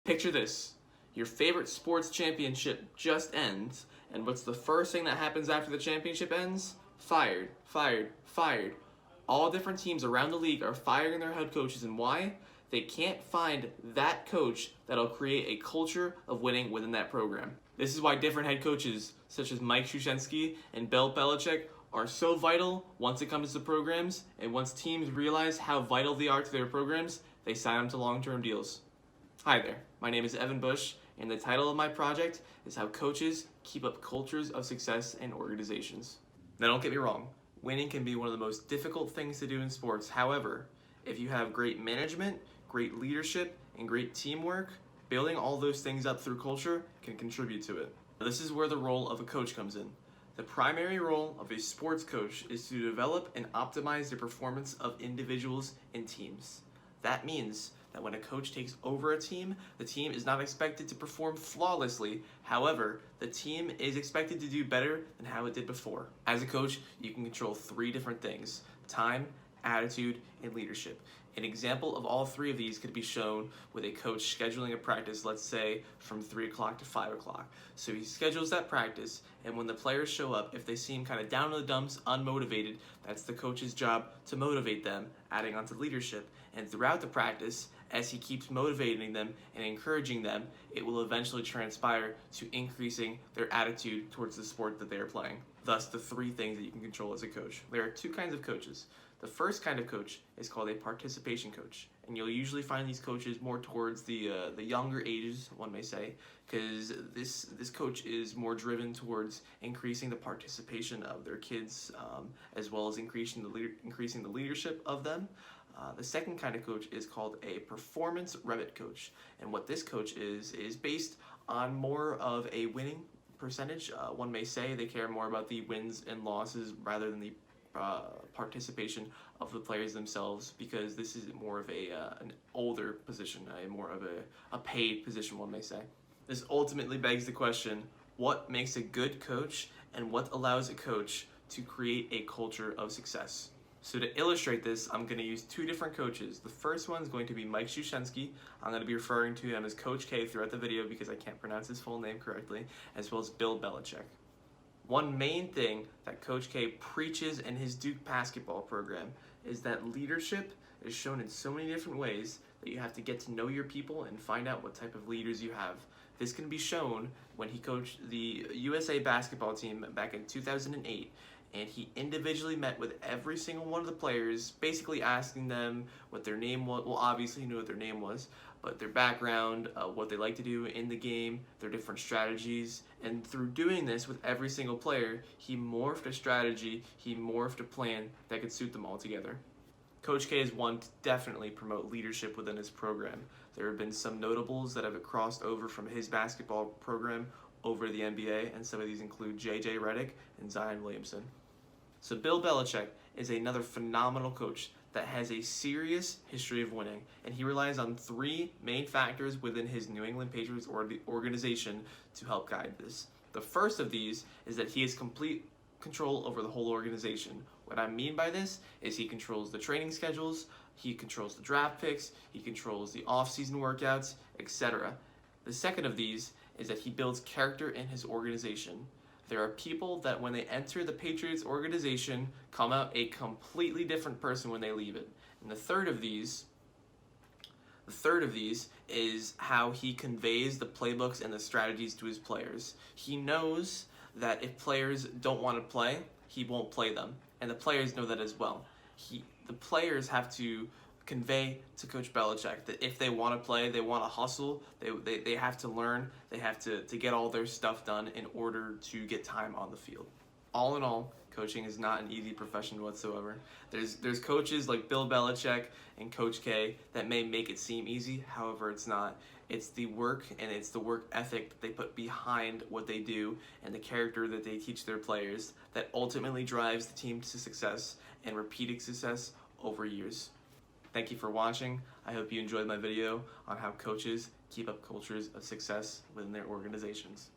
Picture this. Your favorite sports championship just ends, and what's the first thing that happens after the championship ends? Fired, fired, fired. All different teams around the league are firing their head coaches, and why? They can't find that coach that'll create a culture of winning within that program. This is why different head coaches, such as Mike Krzyzewski and Bill Belichick, are so vital once it comes to programs, and once teams realize how vital they are to their programs, they sign them to long-term deals. Hi there, my name is Evan Bush, and the title of my project is How Coaches Keep Up Cultures of Success in Organizations. Now don't get me wrong, winning can be one of the most difficult things to do in sports. However, if you have great management, great leadership, and great teamwork, building all those things up through culture can contribute to it. This is where the role of a coach comes in. The primary role of a sports coach is to develop and optimize the performance of individuals and teams. That means that when a coach takes over a team, the team is not expected to perform flawlessly. However, the team is expected to do better than how it did before. As a coach, you can control 3 different things: time, attitude, and leadership. An example of all 3 of these could be shown with a coach scheduling a practice, let's say from 3 o'clock to 5 o'clock. So he schedules that practice, and when the players show up, if they seem kind of down in the dumps, unmotivated, that's the coach's job to motivate them, adding on to leadership. And throughout the practice, as he keeps motivating them and encouraging them, it will eventually transpire to increasing their attitude towards the sport that they are playing. Thus, the 3 things that you can control as a coach. There are 2 kinds of coaches. The first kind of coach is called a participation coach, and you'll usually find these coaches more towards the younger ages, one may say, because this coach is more driven towards increasing the participation of their kids, as well as increasing the leadership of them. The second kind of coach is called a performance Revit coach, and what this coach is based on more of a winning percentage. One may say they care more about the wins and losses rather than the participation of the players themselves, because this is more of an older position, more of a paid position, one may say. This ultimately begs the question, what makes a good coach and what allows a coach to create a culture of success? So to illustrate this, I'm going to use 2 different coaches. The first one is going to be Mike Krzyzewski. I'm going to be referring to him as Coach K throughout the video because I can't pronounce his full name correctly, as well as Bill Belichick. One main thing that Coach K preaches in his Duke basketball program is that leadership is shown in so many different ways that you have to get to know your people and find out what type of leaders you have. This can be shown when he coached the USA basketball team back in 2008, and he individually met with every single one of the players, basically asking them what their name was. Well, obviously he knew what their name was, but their background, what they like to do in the game, their different strategies. And through doing this with every single player, he morphed a strategy, he morphed a plan that could suit them all together. Coach K is one to definitely promote leadership within his program. There have been some notables that have crossed over from his basketball program over to the NBA, and some of these include J.J. Redick and Zion Williamson. So Bill Belichick is another phenomenal coach that has a serious history of winning, and he relies on 3 main factors within his New England Patriots organization to help guide this. The first of these is that he has complete control over the whole organization. What I mean by this is he controls the training schedules, he controls the draft picks, he controls the off-season workouts, etc. The second of these is that he builds character in his organization. There are people that when they enter the Patriots organization come out a completely different person when they leave it. And the third of these is how he conveys the playbooks and the strategies to his players. He knows that if players don't want to play, he won't play them. And the players know that as well. The players have to convey to Coach Belichick that if they want to play, they want to hustle, they have to learn, they have to get all their stuff done in order to get time on the field. All in all, coaching is not an easy profession whatsoever. There's coaches like Bill Belichick and Coach K that may make it seem easy, however it's not. It's the work and it's the work ethic that they put behind what they do and the character that they teach their players that ultimately drives the team to success and repeated success over years. Thank you for watching. I hope you enjoyed my video on how coaches keep up cultures of success within their organizations.